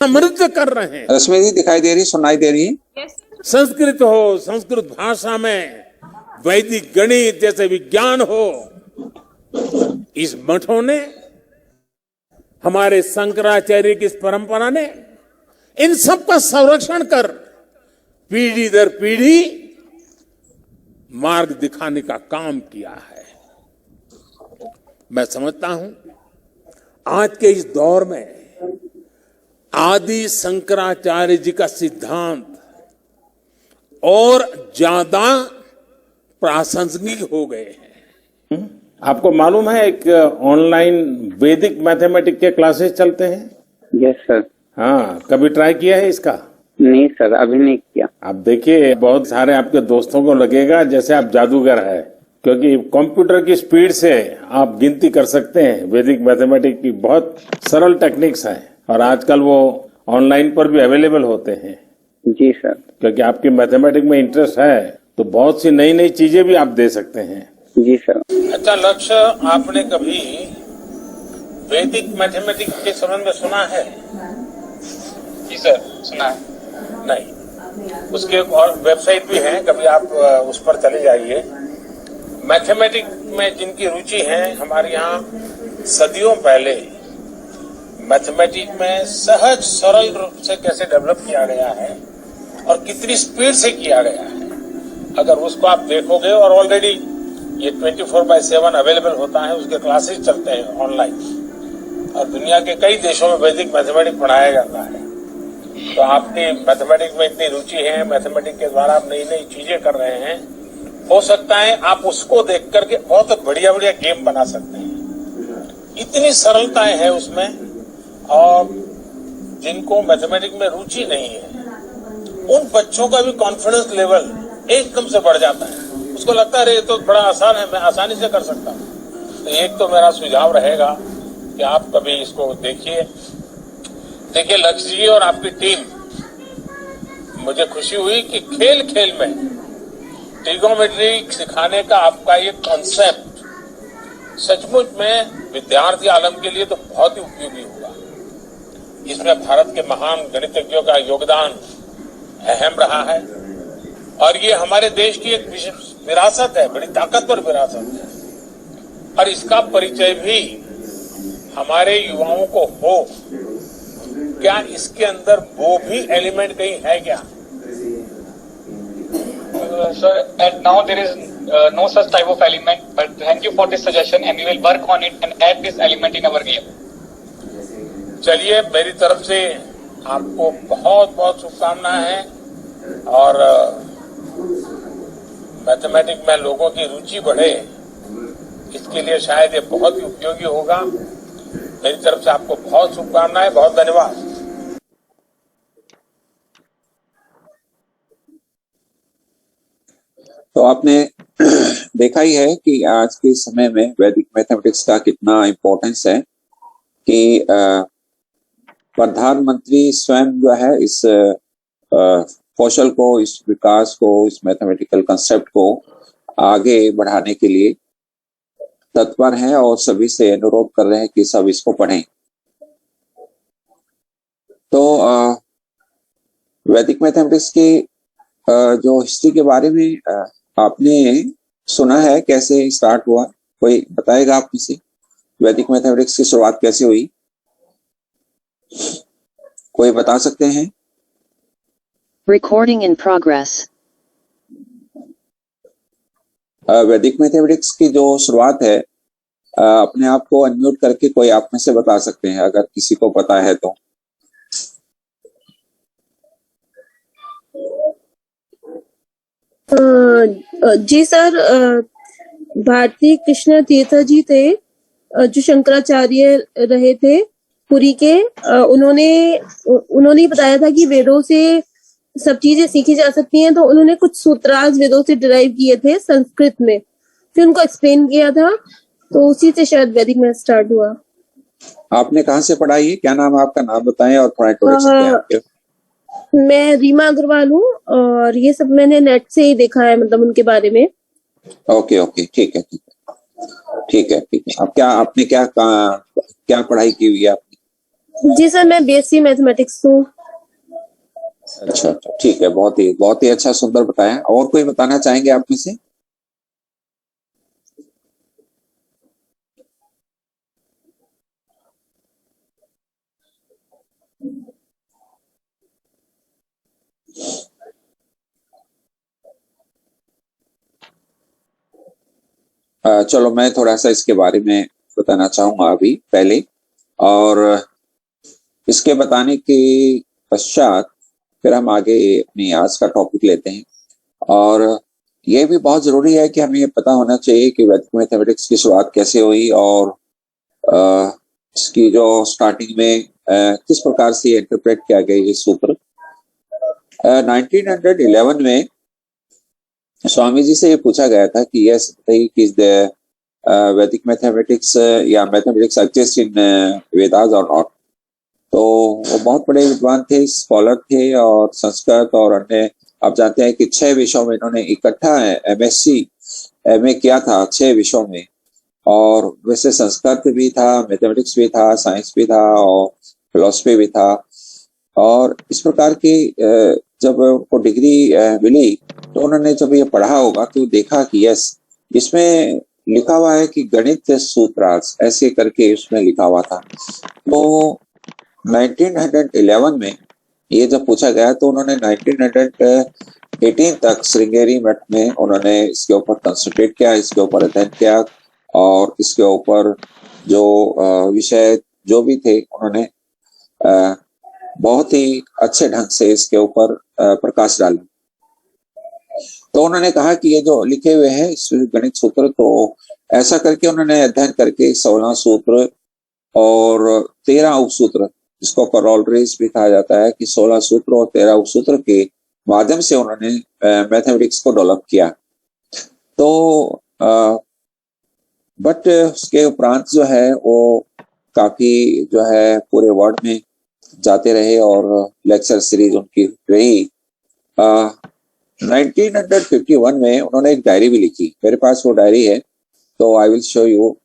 समृद्ध कर रहे हैं। रश्मि जी दिखाई दे रही, सुनाई दे रही है? संस्कृत हो, संस्कृत भाषा में वैदिक गणित जैसे विज्ञान हो, इस मठों ने, हमारे शंकराचार्य की इस परंपरा ने इन सब का संरक्षण कर पीढ़ी दर पीढ़ी मार्ग दिखाने का काम किया है। मैं समझता हूं आज के इस दौर में आदि शंकराचार्य जी का सिद्धांत और ज्यादा प्रासंगिक हो गए हैं। आपको मालूम है एक ऑनलाइन वैदिक मैथमेटिक्स के क्लासेस चलते हैं? Yes sir. हाँ, कभी ट्राई किया है इसका? नहीं सर, अभी नहीं किया। आप देखिए, बहुत सारे आपके दोस्तों को लगेगा जैसे आप जादूगर है, क्योंकि कंप्यूटर की स्पीड से आप गिनती कर सकते हैं। वैदिक मैथमेटिक्स की बहुत सरल टेक्निक्स हैं और आजकल वो ऑनलाइन पर भी अवेलेबल होते हैं। जी सर। क्योंकि आपकी मैथमेटिक्स में इंटरेस्ट है तो बहुत सी नई नई चीजें भी आप दे सकते हैं। जी सर। अच्छा लक्ष्य, आपने कभी वैदिक मैथमेटिक्स के संबंध में सुना है? जी सर, सुना है। नहीं, उसके एक और वेबसाइट भी है, कभी आप उस पर चले जाइए। मैथमेटिक्स में जिनकी रुचि है, हमारे यहाँ सदियों पहले मैथमेटिक्स में सहज सरल रूप से कैसे डेवलप किया गया है और कितनी स्पीड से किया गया है, अगर उसको आप देखोगे, और ऑलरेडी ये 24/7 अवेलेबल होता है, उसके क्लासेस चलते हैं ऑनलाइन और दुनिया के कई देशों में वैदिक मैथमेटिक्स पढ़ाया जाता है। तो आपकी मैथमेटिक्स में इतनी रुचि है, मैथमेटिक्स के द्वारा आप नई नई चीजें कर रहे हैं, हो सकता है आप उसको देख करके बहुत बढ़िया बढ़िया गेम बना सकते हैं। इतनी सरलताएं हैं उसमें, और जिनको मैथमेटिक्स में रुचि नहीं है उन बच्चों का भी कॉन्फिडेंस लेवल एकदम से बढ़ जाता है। उसको लगता है ये तो बड़ा आसान है, मैं आसानी से कर सकता हूँ। तो एक तो मेरा सुझाव रहेगा कि आप कभी इसको देखिए। देखिए लक्ष्य जी और आपकी टीम, मुझे खुशी हुई कि खेल खेल में ट्रिगोनोमेट्री सिखाने का आपका ये कॉन्सेप्ट सचमुच में विद्यार्थी आलम के लिए तो बहुत ही उपयोगी होगा। इसमें भारत के महान गणितज्ञों का योगदान अहम रहा है और ये हमारे देश की एक विरासत है, बड़ी ताकतवर विरासत है, और इसका परिचय भी हमारे युवाओं को हो। क्या इसके अंदर वो भी एलिमेंट कहीं है क्या? Sir, at now there is no such type of element, but thank you for this suggestion and we will work on it and add this element in our game. चलिए, मेरी तरफ से आपको बहुत बहुत शुभकामनाएं हैं और मैथमेटिक्स में लोगों की रुचि बढ़े, इसके लिए शायद ये बहुत ही उपयोगी होगा। मेरी तरफ से आपको बहुत शुभकामनाएं, बहुत धन्यवाद। तो आपने देखा ही है कि आज के समय में वैदिक मैथमेटिक्स का कितना इम्पोर्टेंस है कि प्रधानमंत्री स्वयं जो है इस कौशल को, इस विकास को, इस मैथमेटिकल कंसेप्ट को आगे बढ़ाने के लिए तत्पर हैं और सभी से अनुरोध कर रहे हैं कि सब इसको पढ़ें। तो वैदिक मैथमेटिक्स की जो हिस्ट्री के बारे में आपने सुना है, कैसे स्टार्ट हुआ, कोई बताएगा आप मुझे? वैदिक मैथमेटिक्स की शुरुआत कैसे हुई, कोई बता सकते हैं? Recording in progress. वैदिक मैथमेटिक्स की जो शुरुआत है, अपने आप को अनम्यूट करके कोई आप में से बता सकते हैं अगर किसी को पता है तो। जी सर, भारती कृष्ण तीर्थ जी थे जो शंकराचार्य रहे थे पुरी के। उन्होंने बताया था कि वेदों से सब चीजें सीखी जा सकती हैं, तो उन्होंने कुछ सूत्रार्थ वेदों से डिराइव किए थे संस्कृत में, फिर उनको एक्सप्लेन किया था, तो उसी से शायद वैदिक मैथ स्टार्ट हुआ। आपने कहाँ से पढ़ाई है, क्या नाम है आपका, नाम बताएं और थोड़ा इंट्रोडक्शन। मैं रीमा अग्रवाल हूँ और ये सब मैंने नेट से ही देखा है, मतलब उनके बारे में। ओके, ठीक है। अब क्या आपने क्या पढ़ाई की हुई है आपने? जी सर, मैं बीएससी मैथमेटिक्स हूँ। अच्छा अच्छा, ठीक है, बहुत ही अच्छा, सुंदर बताया। और कोई बताना चाहेंगे आप में से? चलो मैं थोड़ा सा इसके बारे में बताना चाहूंगा अभी पहले, और इसके बताने के पश्चात फिर हम आगे अपनी आज का टॉपिक लेते हैं। और ये भी बहुत जरूरी है कि हमें ये पता होना चाहिए कि वैदिक मैथमेटिक्स की शुरुआत कैसे हुई, और अ, इसकी जो स्टार्टिंग में किस प्रकार से इंटरप्रेट किया गया ये सूत्र। 1911 में स्वामी जी से ये पूछा गया था कि यस इज द वैदिक मैथमेटिक्स या मैथमेटिक्स एग्जिस्ट इन वेदास और नॉट। तो वो बहुत बड़े विद्वान थे, स्कॉलर थे, और संस्कृत और अन्य, आप जानते हैं कि 6 विषयों में इन्होंने इकट्ठा एमएससी एमए किया था, 6 विषयों में। और वैसे संस्कृत भी था, मैथमेटिक्स भी था, साइंस भी था, और फिलोसफी भी था। और इस प्रकार के जब उनको डिग्री मिली तो उन्होंने जब ये पढ़ा होगा तो देखा कि यस, इसमें लिखा हुआ है कि गणित सूत्रार्थ, ऐसे करके उसमें लिखा हुआ था। तो 1911 में ये जब पूछा गया तो उन्होंने 1918 तक श्रृंगेरी मठ में उन्होंने इसके ऊपर कंसंट्रेट किया, इसके ऊपर अध्ययन किया, और इसके ऊपर जो विषय जो भी थे उन्होंने बहुत ही अच्छे ढंग से इसके ऊपर प्रकाश डाला। तो उन्होंने कहा कि ये जो लिखे हुए हैं इस गणित सूत्र, तो ऐसा करके उन्होंने अध्ययन करके 16 सूत्र और 13 उपसूत्र, जिसको करोलरीज भी कहा जाता है, कि 16 सूत्र और 13 उपसूत्र के माध्यम से उन्होंने मैथमेटिक्स को डेवलप किया। तो बट उसके उपरांत जो है वो काफी जो है पूरे वर्ल्ड में जाते रहे और लेक्चर सीरीज उनकी रही। 1951 में उन्होंने एक डायरी भी लिखी, मेरे पास वो डायरी है, तो आई विल शो यू।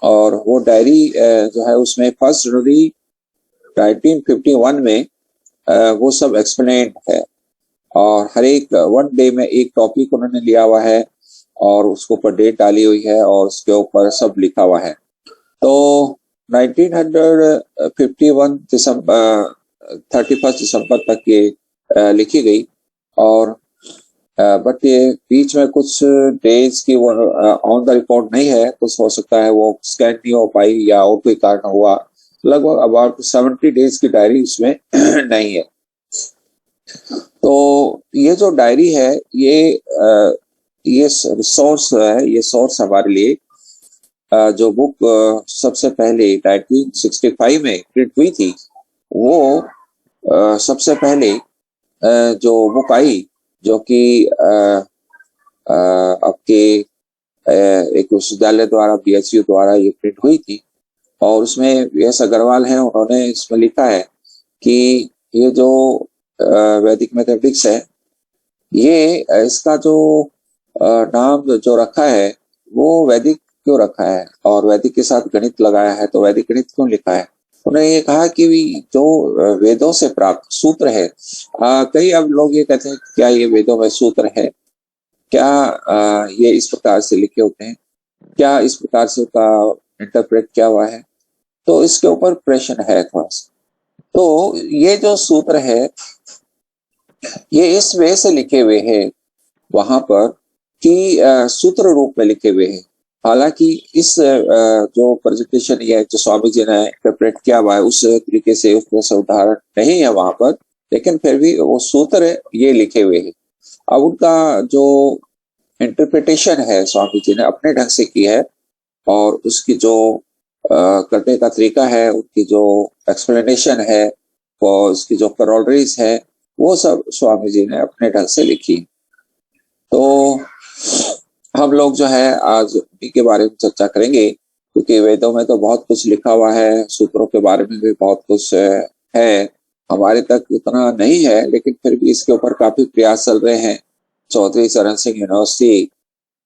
और वो डायरी जो है उसमें 1 जनवरी 1951 में वो सब एक्सप्लेन है, और हर एक 1 डे में एक टॉपिक उन्होंने लिया हुआ है और उसके ऊपर डेट डाली हुई है और उसके ऊपर सब लिखा हुआ है। तो 1951 दिसंबर 31 दिसंबर तक ये लिखी गई। और बट ये बीच में कुछ डेज की वो ऑन द रिकॉर्ड नहीं है, कुछ हो सकता है वो स्कैन नहीं हो पाई या और कोई कारण हुआ। लगभग अबाउट 70 डेज की डायरी इसमें नहीं है। तो ये जो डायरी है ये सोर्स है, ये सोर्स हमारे लिए जो बुक सबसे पहले 1965 में प्रिंट हुई थी, वो सबसे पहले जो बुक आई, जो कि आपके एक विश्वविद्यालय द्वारा, बीएचयू द्वारा ये प्रिंट हुई थी। और उसमें वीएस अग्रवाल हैं, उन्होंने इसमें लिखा है कि ये जो वैदिक मैथमेटिक्स है, ये इसका जो नाम जो रखा है वो वैदिक क्यों रखा है, और वैदिक के साथ गणित लगाया है, तो वैदिक गणित क्यों लिखा है। उन्होंने ये कहा कि जो वेदों से प्राप्त सूत्र है, कई अब लोग ये कहते हैं क्या ये वेदों में सूत्र है, क्या ये इस प्रकार से लिखे होते हैं, क्या इस प्रकार से उसका इंटरप्रेट किया हुआ है, तो इसके ऊपर प्रश्न है थोड़ा सा। तो ये जो सूत्र है ये इस वे से लिखे हुए हैं वहां पर कि सूत्र रूप में लिखे हुए हैं। हालांकि इस जो प्रेजेंटेशन या जो स्वामी जी ने इंटरप्रेट किया हुआ है उस तरीके से उसमें से उदाहरण नहीं है वहां पर, लेकिन फिर भी वो सूत्र ये लिखे हुए हैं। अब उनका जो इंटरप्रिटेशन है स्वामी जी ने अपने ढंग से की है, और उसकी जो करने का तरीका है, उनकी जो एक्सप्लेनेशन है, और उसकी जो करोलरीज है, वो सब स्वामी जी ने अपने ढंग से लिखी। तो हम लोग जो है आज उन्हीं के बारे में चर्चा करेंगे, क्योंकि वेदों में तो बहुत कुछ लिखा हुआ है, सूत्रों के बारे में भी बहुत कुछ है, हमारे तक उतना नहीं है, लेकिन फिर भी इसके ऊपर काफी प्रयास चल रहे हैं। चौधरी चरण सिंह यूनिवर्सिटी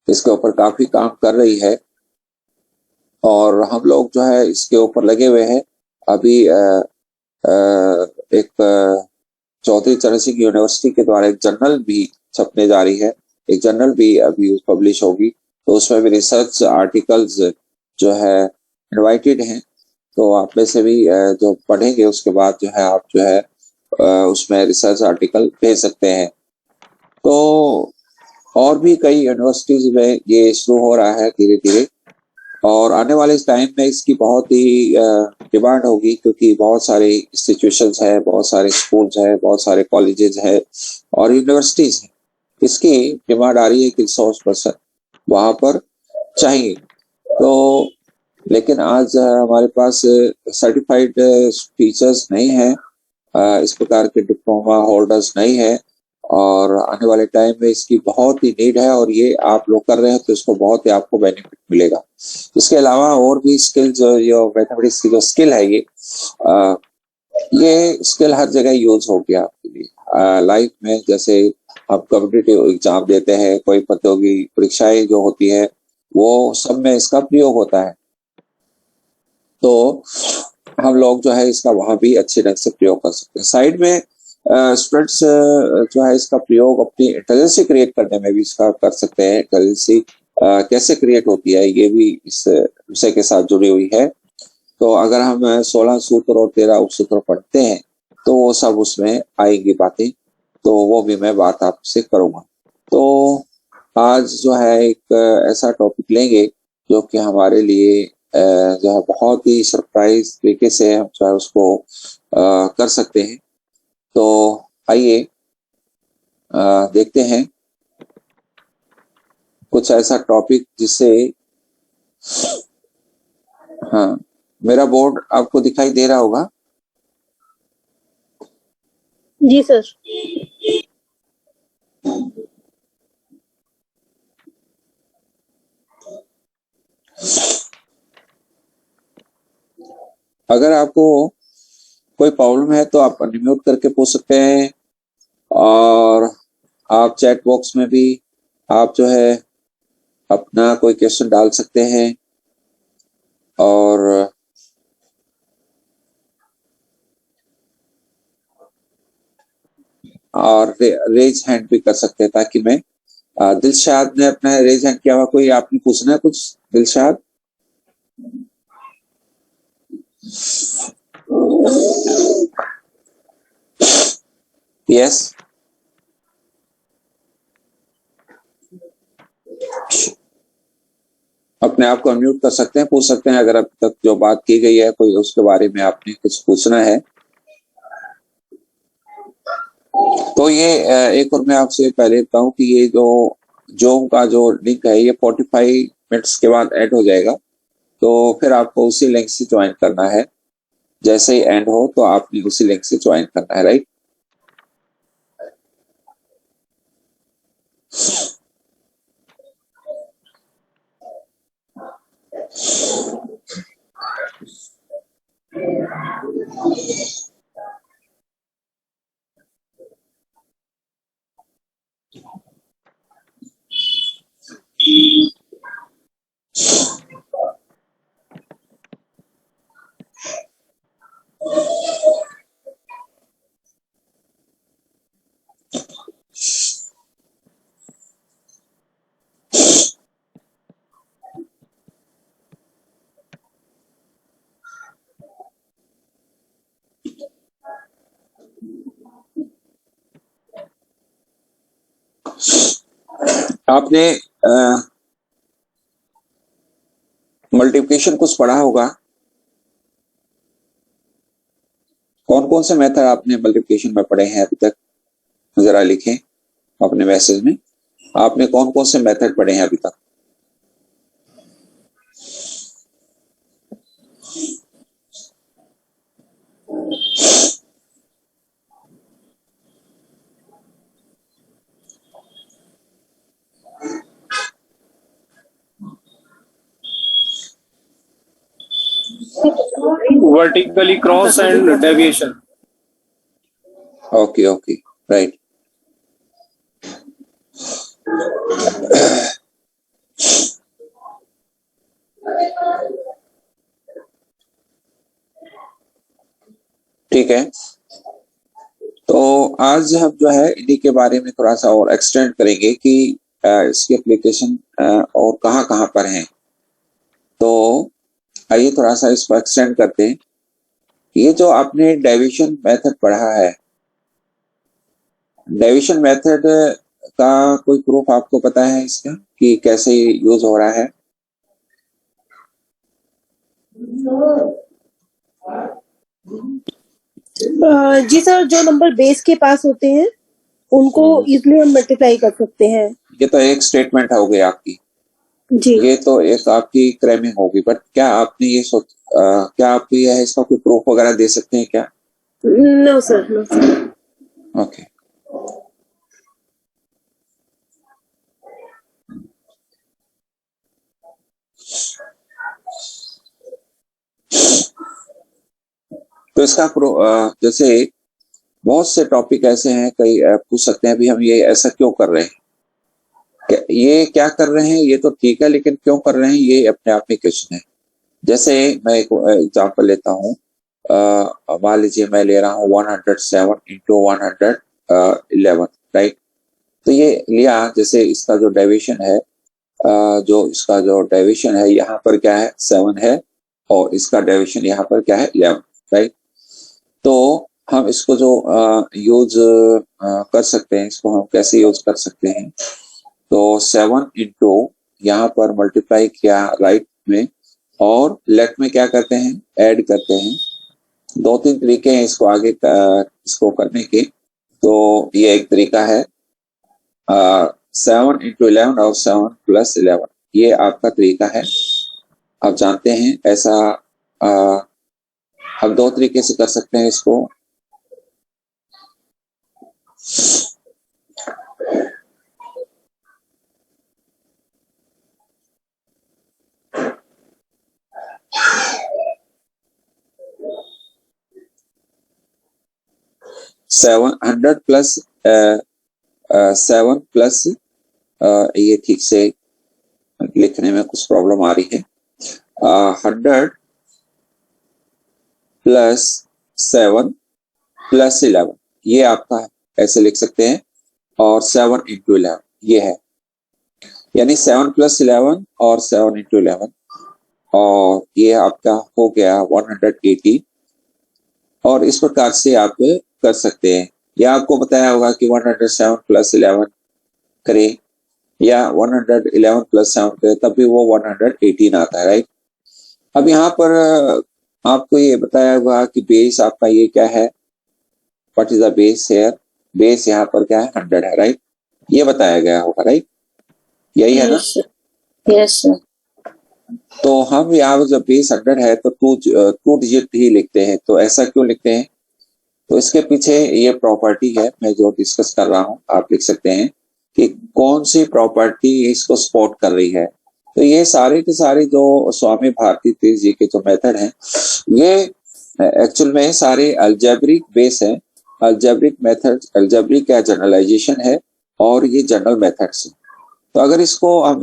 इसके ऊपर काफी काम कर रही है, और हम लोग जो है इसके ऊपर लगे हुए हैं। अभी एक चौधरी चरण सिंह यूनिवर्सिटी के द्वारा एक जर्नल भी छपने जा रही है, एक जर्नल भी अभी पब्लिश होगी, तो उसमें भी रिसर्च आर्टिकल्स जो है इनवाइटेड हैं। तो आप में से भी जो पढ़ेंगे उसके बाद जो है आप जो है उसमें रिसर्च आर्टिकल भेज सकते हैं। तो और भी कई यूनिवर्सिटीज में ये शुरू हो रहा है धीरे धीरे, और आने वाले टाइम में इसकी बहुत ही डिमांड होगी, क्योंकि बहुत सारे इंस्टीट्यूशंस है, बहुत सारे स्कूल्स है, बहुत सारे कॉलेजेस है और यूनिवर्सिटीज है। इसकी डिमांड आ रही है कि रिसोर्स पर्सन वहां पर चाहिए। तो लेकिन आज हमारे पास सर्टिफाइड टीचर्स नहीं है, इस प्रकार के डिप्लोमा होल्डर्स नहीं है, और आने वाले टाइम में इसकी बहुत ही नीड है, और ये आप लोग कर रहे हैं तो इसको बहुत ही आपको बेनिफिट मिलेगा। इसके अलावा और भी स्किल्स, जो मैथमेटिक्स की जो स्किल है ये स्किल हर जगह यूज होगी आपके लिए लाइफ में। जैसे आप कॉम्पिटिटिव एग्जाम देते हैं, कोई प्रतियोगी परीक्षाएं जो होती है, वो सब में इसका प्रयोग होता है। तो हम लोग जो है इसका वहां भी अच्छे ढंग से प्रयोग कर सकते हैं। साइड में स्टूडेंट्स जो है इसका प्रयोग अपनी इंटेलिजेंसी क्रिएट करने में भी इसका कर सकते हैं। इंटेलिजेंसी कैसे क्रिएट होती है ये भी इस विषय के साथ जुड़ी हुई है। तो अगर हम 16 सूत्र और 13 उपसूत्र पढ़ते हैं तो वो सब उसमें आएंगी बातें, तो वो भी मैं बात आपसे करूंगा। तो आज जो है एक ऐसा टॉपिक लेंगे जो कि हमारे लिए जो है बहुत ही सरप्राइज तरीके से हम जो है उसको कर सकते हैं। तो आइए देखते हैं कुछ ऐसा टॉपिक जिससे, हाँ, मेरा बोर्ड आपको दिखाई दे रहा होगा। जी सर। अगर आपको कोई प्रॉब्लम है तो आप अनम्यूट करके पूछ सकते हैं, और आप चैट बॉक्स में भी आप जो है अपना कोई क्वेश्चन डाल सकते हैं, और रेज हैंड भी कर सकते हैं, ताकि मैं दिलशाद ने अपना रेज हैंड किया हुआ, कोई आपने पूछना है कुछ? दिलशाद, यस, अपने आप को अनम्यूट कर सकते हैं, पूछ सकते हैं अगर अब तक जो बात की गई है कोई उसके बारे में आपने कुछ पूछना है। तो ये एक और मैं आपसे पहले बताऊं कि ये जो का जो लिंक है ये 45 मिनट्स के बाद ऐड हो जाएगा, तो फिर आपको उसी लिंक से ज्वाइन करना है। जैसे ही एंड हो तो आपने उसी लिंक से ज्वाइन करना है, राइट? आपने मल्टीप्लिकेशन कुछ पढ़ा होगा। कौन कौन से मेथड आपने मल्टीप्लिकेशन में पढ़े हैं अभी तक? जरा लिखें अपने मैसेज में, आपने कौन कौन से मेथड पढ़े हैं अभी तक? vertically cross and deviation. Okay, right. ठीक है, तो आज हम जो है इन्हीं के बारे में थोड़ा सा और एक्सटेंड करेंगे कि इसके एप्लीकेशन और कहाँ पर हैं। तो आइए थोड़ा सा इसको एक्सटेंड करते हैं। ये जो आपने डेविएशन मेथड पढ़ा है, डेविएशन मेथड का कोई प्रूफ आपको पता है इसका कि कैसे यूज हो रहा है? जी सर, जो नंबर बेस के पास होते हैं उनको इजीली हम मल्टीप्लाई कर सकते हैं। ये तो एक स्टेटमेंट हो गई आपकी जी। ये तो एक आपकी क्रेमिंग होगी, बट क्या आपने ये क्या आप ये है इसका कोई प्रूफ वगैरह दे सकते हैं क्या? No sir, no sir. Okay, तो इसका जैसे बहुत से टॉपिक ऐसे हैं, कई पूछ सकते हैं अभी हम ये ऐसा क्यों कर रहे हैं, ये क्या कर रहे हैं, ये तो ठीक है, लेकिन क्यों कर रहे हैं ये अपने आप में क्वेश्चन है। जैसे मैं एक एग्जांपल लेता हूँ, मान लीजिए मैं ले रहा हूँ 107 into 111, राइट। तो ये लिया, जैसे इसका जो डेविएशन है, इसका जो डेविएशन है यहाँ पर क्या है 7 है, और इसका डेविएशन यहाँ पर क्या है 11, राइट। तो हम इसको जो यूज कर सकते हैं, इसको हम कैसे यूज कर सकते हैं, तो 7 into यहाँ पर मल्टीप्लाई किया राइट में, और लेफ्ट में क्या करते हैं ऐड करते हैं। 2-3 तरीके हैं इसको आगे इसको करने के। तो ये एक तरीका है 7 into 11 और 7 plus 11, ये आपका तरीका है, आप जानते हैं। ऐसा हम 2 तरीके से कर सकते हैं इसको। $700 plus 7 plus ये ठीक से लिखने में कुछ प्रॉब्लम आ रही है। 100 plus 7 plus 11, ये आपका ऐसे लिख सकते हैं, और 7 into 11 ये है, यानी 7 plus 11 और 7 into 11, और ये आपका हो गया 180। और इस प्रकार से आप कर सकते हैं, या आपको बताया होगा कि 107 plus 11 करें या 111 plus 7 करें, तब भी वो 118 आता है, राइट। अब यहाँ पर आपको ये बताया होगा कि बेस आपका ये क्या है, what is the base here, base यहाँ पर क्या है 100 है, राइट। ये बताया गया होगा, राइट, यही है ना? Yes sir. तो हम यहाँ जब बेस 100 है तो 2 डिजिट ही लिखते हैं। तो ऐसा क्यों लिखते हैं? तो इसके पीछे ये प्रॉपर्टी है, मैं जो डिस्कस कर रहा हूँ, आप लिख सकते हैं कि कौन सी प्रॉपर्टी इसको सपोर्ट कर रही है। तो ये सारे के सारे जो स्वामी भारती तीर्थ जी के जो मेथड हैं, ये एक्चुअल में सारे अलजेब्रिक बेस है, अलजेब्रिक मेथड, अलजेब्रिक का जनरलाइजेशन है, और ये जनरल मेथड्स है। तो अगर इसको हम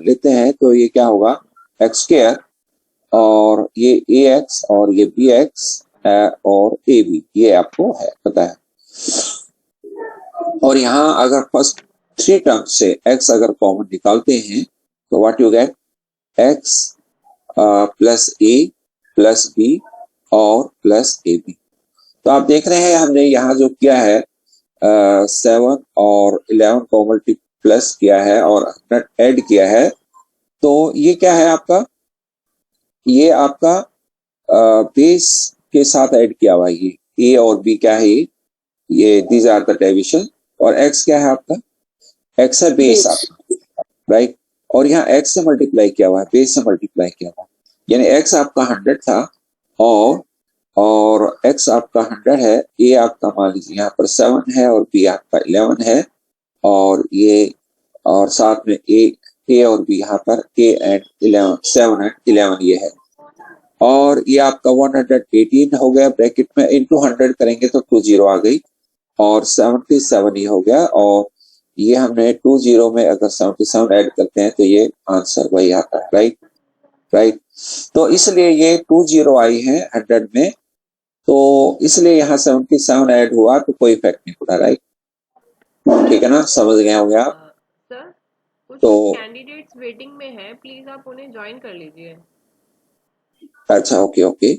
लेते हैं तो ये क्या होगा, एक्स स्क्वायर, और ये ए एक्स, और ये बी एक्स, और ए बी, ये आपको है पता है। और यहाँ अगर फर्स्ट 3 टर्म से x अगर कॉमन निकालते हैं तो what you get, x plus a plus b और प्लस ए बी। तो आप देख रहे हैं हमने यहाँ जो किया है 7 और 11 को प्लस किया है और 100 ऐड किया है। तो ये क्या है आपका, ये आपका बेस के साथ ऐड किया हुआ है। ये a और b क्या है, ये दीज आर द डेविएशन, और x क्या है आपका, x है बेस आपका, राइट। और यहाँ x से मल्टीप्लाई किया हुआ है, बेस से मल्टीप्लाई किया हुआ है, यानी x आपका 100 था, और x आपका 100 है, a आपका मान लीजिए यहाँ पर 7 है, और b आपका 11 है, और ये और साथ में a और b यहाँ पर a एंड 11, 7 एंड 11 ये है, और ये आपका 118 हो गया ब्रैकेट में, इंटू 100 करेंगे तो 20 आ गई, और 77 ही हो गया। और ये हमने 20 में अगर 77 ऐड करते हैं तो ये आंसर वही आता है, राइट। तो इसलिए ये 20 आई है 100 में, तो इसलिए यहाँ 77 ऐड हुआ तो कोई इफेक्ट नहीं पड़ा, राइट? ठीक है ना, समझ गए होंगे आप? सर कुछ तो- कैंडिडेट्स वेटिंग में हैं, प्लीज आप उन्हें ज्वाइन कर लीजिए। अच्छा, ओके ओके।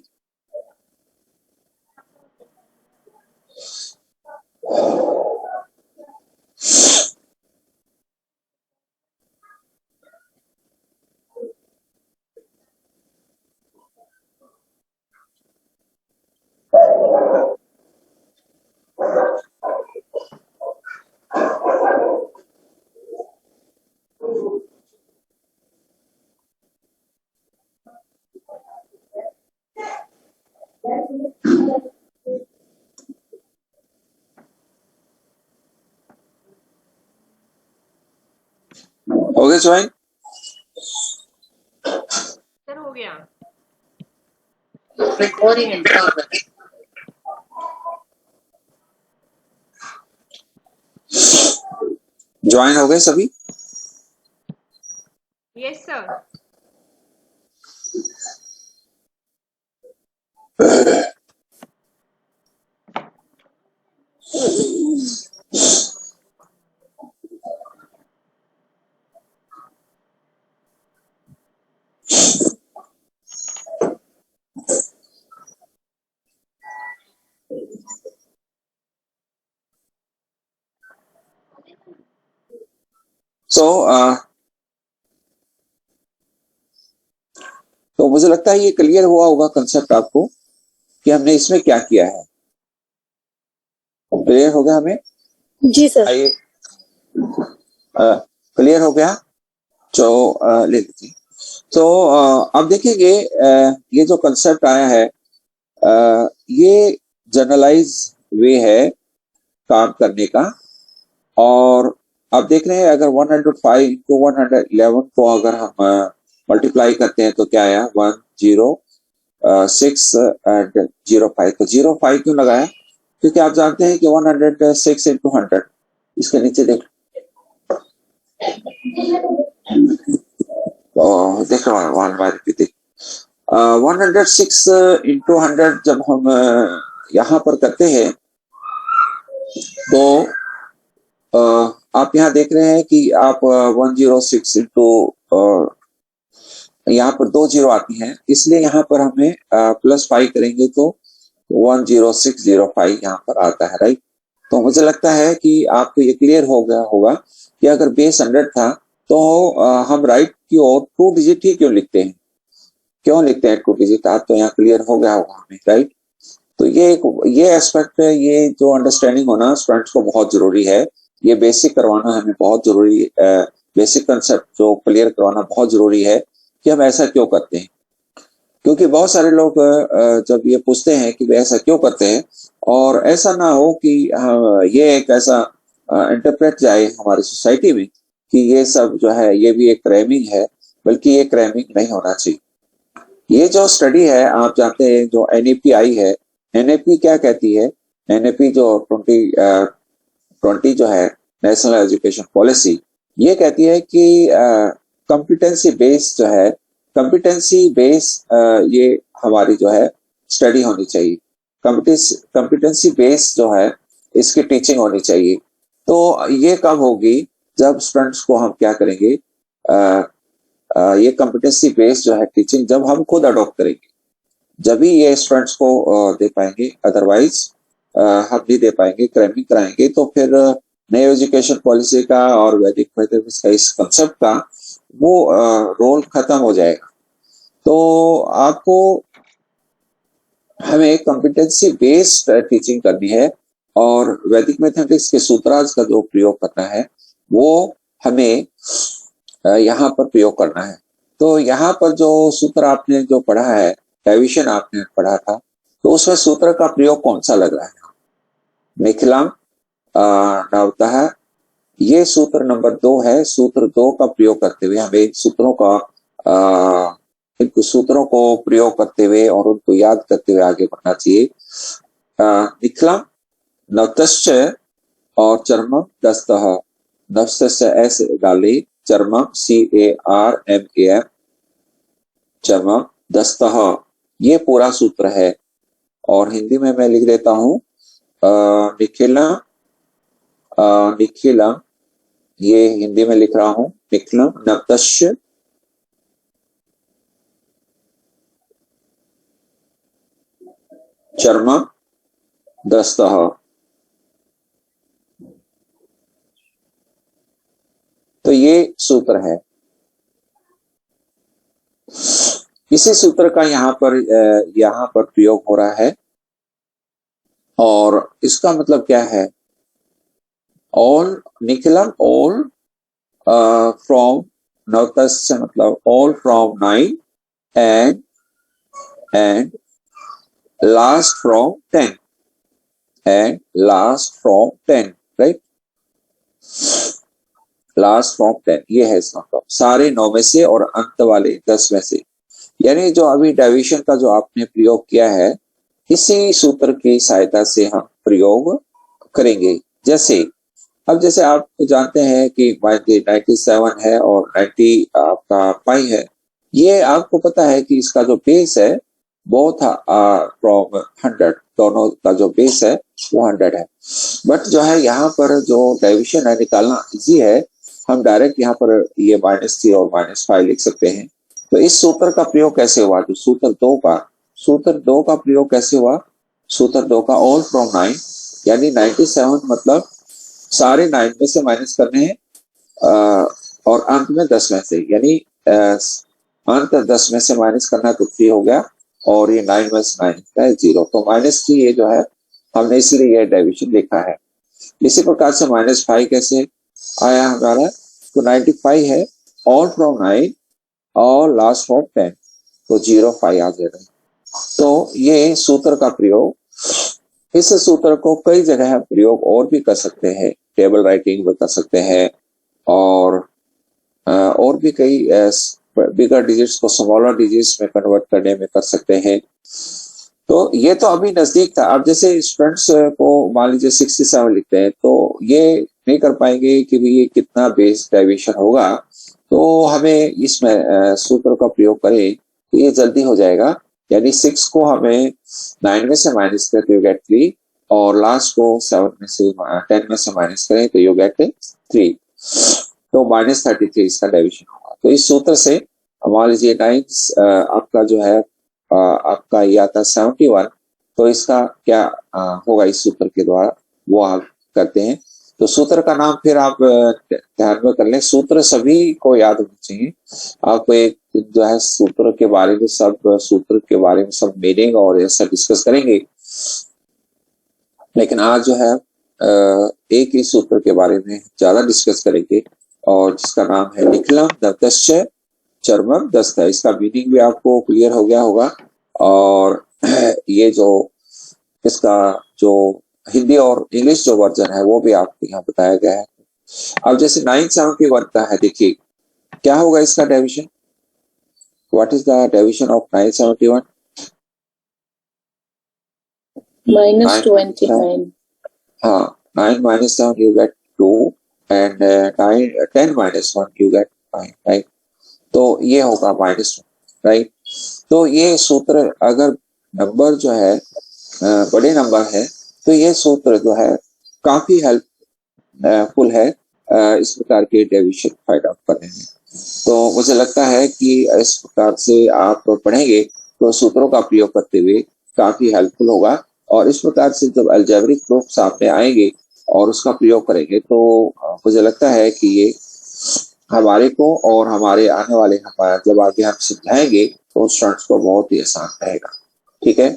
हो गया ज्वाइन? सर हो गया। ज्वाइन हो गए सभी? Yes sir. तो मुझे लगता है ये क्लियर हुआ होगा कंसेप्ट आपको कि हमने इसमें क्या किया है। क्लियर हो गया हमें? जी सर। आइए, क्लियर हो गया तो ले लीजिए। तो अब देखेंगे ये जो कंसेप्ट आया है ये जनरलाइज वे है काम करने का। और अब देख रहे हैं अगर 105 को 111 को अगर हम मल्टीप्लाई करते हैं तो क्या आया? 106 एंड 05। तो 05 क्यों लगाया? क्योंकि आप जानते हैं कि 106 इंटू 100, इसके नीचे देख देख 106 इंटू 100 जब हम यहाँ पर करते हैं तो आप यहाँ देख रहे हैं कि आप 106 इंटू यहाँ पर 2 जीरो आती हैं, इसलिए यहाँ पर हमें +5 करेंगे तो 10605 यहाँ पर आता है, राइट? तो मुझे लगता है कि आपको ये क्लियर हो गया होगा कि अगर बेस 100 था तो हम राइट की ओर 2 डिजिट ही क्यों लिखते हैं? 2 डिजिट? आप तो यहाँ क्लियर हो गया होगा हमें, राइट? तो ये एस्पेक्ट, ये जो अंडरस्टैंडिंग होना स्टूडेंट्स को बहुत जरूरी है। ये बेसिक करवाना हमें बहुत जरूरी, बेसिक कंसेप्ट जो क्लियर करवाना बहुत जरूरी है कि हम ऐसा क्यों करते हैं। क्योंकि बहुत सारे लोग जब ये पूछते हैं कि वे ऐसा क्यों करते हैं, और ऐसा ना हो कि ये एक ऐसा इंटरप्रेट जाए हमारी सोसाइटी में कि ये सब जो है ये भी एक क्रैमिंग है, बल्कि ये क्रैमिंग नहीं होना चाहिए। ये जो स्टडी है आप जानते हैं जो एनईपी आई है, एनईपी क्या कहती है? एनईपी जो 2020 जो है नेशनल एजुकेशन पॉलिसी, ये कहती है कि कॉम्पिटेंसी बेस्ड जो है, कॉम्पिटेंसी बेस ये हमारी जो है स्टडी होनी चाहिए। कॉम्पिटेंसी बेस जो है इसकी टीचिंग होनी चाहिए। तो ये कब होगी? जब स्टूडेंट्स को हम क्या करेंगे, ये कॉम्पिटेंसी बेस जो है टीचिंग जब हम खुद अडॉप्ट करेंगे, जब ही ये स्टूडेंट्स को दे पाएंगे, अदरवाइज हम नहीं दे पाएंगे, क्रैमिंग कराएंगे तो फिर नई एजुकेशन पॉलिसी का और वैदिक मैथमेटिक्स का इस कंसेप्ट का वो रोल खत्म हो जाएगा। तो आपको हमें कॉम्पिटेंसी बेस्ड टीचिंग करनी है और वैदिक मैथमेटिक्स के सूत्रार्थ का जो प्रयोग करना है वो हमें यहाँ पर प्रयोग करना है। तो यहाँ पर जो सूत्र आपने जो पढ़ा है, डेविएशन आपने पढ़ा था, तो उसमें सूत्र का प्रयोग कौन सा लग रहा है? निखिलम नवतः, ये सूत्र नंबर 2 है। सूत्र 2 का प्रयोग करते हुए हमें इन सूत्रों को प्रयोग करते हुए और उनको याद करते हुए आगे बढ़ना चाहिए। निखिलम नवतश्च और चर्मम दस्तः, नवतश्च ऐसे डाले, चर्मम CARMAM, चर्मम दस्तः, ये पूरा सूत्र है। और हिंदी में मैं लिख देता हूं निखिलम, ये हिंदी में लिख रहा हूं, निखिलम नवतस्य चर्मं दस्तः। तो ये सूत्र है। इसी सूत्र का यहाँ पर प्रयोग हो रहा है और इसका मतलब क्या है? ऑल निखिलम, ऑल फ्रॉम नवतस्य मतलब all from 9 and last from 10 right, last from 10, ये है इसका मतलब सारे 9 में से और अंत वाले 10 में से। यानी जो अभी डेविएशन का जो आपने प्रयोग किया है, इसी सूत्र की सहायता से हम प्रयोग करेंगे। जैसे आप जानते हैं कि 97 है और 90 आपका पाई है, ये आपको पता है कि इसका जो बेस है वो था फ्रॉम 100, दोनों का जो बेस है वो 100 है। बट जो है यहाँ पर जो डेविएशन है निकालना इजी है, हम डायरेक्ट यहाँ पर ये -3 और -5 लिख सकते हैं। तो इस सूत्र का प्रयोग कैसे हुआ? जो सूत्र 2 का प्रयोग कैसे हुआ? सूत्र 2 का ऑल फ्रॉम 9 यानी 97 मतलब सारे 9 में से माइनस करने हैं और अंत में 10 में से, यानी अंत 10 में से माइनस करना है तो 3 हो गया और ये 9 में से 9 है 0, तो -3 ये जो है हमने इसलिए ये डेविएशन लिखा है। इसी प्रकार से -5 कैसे आया हमारा? तो 95 है ऑल फ्रॉम 9 और लास्ट फ्रॉम 10, तो 05 आ जाएगा। तो ये सूत्र का प्रयोग, इस सूत्र को कई जगह प्रयोग और भी कर सकते हैं, टेबल राइटिंग में कर सकते हैं और भी कई बिगर डिजिट्स को स्मॉलर डिजिट्स में कन्वर्ट करने में कर सकते हैं। तो ये तो अभी नजदीक था। अब जैसे स्टूडेंट्स को मान लीजिए 67 लिखते हैं तो ये नहीं कर पाएंगे कि भी ये कितना बेस डेविएशन होगा, तो हमें इसमें सूत्र का प्रयोग करें तो ये जल्दी हो जाएगा। यानी 6 को हमें 9 में से माइनस करें तो यू गेट 3 और लास्ट को 7 में से 10 में से माइनस करें तो यू गेट 3, तो -33 इसका डेविएशन होगा। तो इस सूत्र से मान लीजिए 9 आपका जो है आपका ये आता 71, तो इसका क्या होगा इस सूत्र के द्वारा वो आप करते हैं। तो सूत्र का नाम फिर आप ध्यान में कर लें, सूत्र सभी को याद होना चाहिए। आपको एक जो है सूत्र के बारे में सब मीनिंग और ऐसा डिस्कस करेंगे, लेकिन आज जो है एक ही सूत्र के बारे में ज्यादा डिस्कस करेंगे और जिसका नाम है निखिलम नवतस्य चर्मं दस्तः। इसका मीनिंग भी आपको क्लियर हो गया होगा और ये जो इसका जो हिंदी और इंग्लिश जो वर्जन है वो भी आपको यहाँ बताया गया है। अब जैसे 971 का है, देखिए क्या होगा इसका deviation. What is the deviation of 971? -29. हाँ, 9 - 7 you get 2 and 10 - 1 you get 5, right? तो ये होगा -1, राइट। तो ये सूत्र अगर नंबर जो है बड़े नंबर है तो ये सूत्र जो है काफी हेल्पफुल है इस प्रकार के डेविएशन फाइंड आउट करने में। तो मुझे लगता है कि इस प्रकार से आप पढ़ेंगे तो सूत्रों का प्रयोग करते हुए काफी हेल्पफुल होगा और इस प्रकार से जब अलजेब्रिक प्रूफ सामने आएंगे और उसका प्रयोग करेंगे तो मुझे लगता है कि ये हमारे को और हमारे आने वाले जब आगे हम समझाएंगे तो स्टूडेंट्स को बहुत ही आसान रहेगा। ठीक है,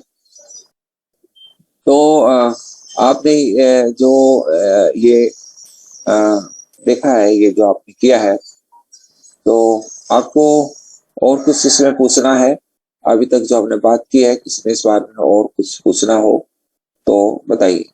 तो आपने जो ये देखा है, ये जो आपने किया है, तो आपको और कुछ इसमें पूछना है? अभी तक जो हमने बात की है, किसने इस बारे में और कुछ पूछना हो तो बताइए।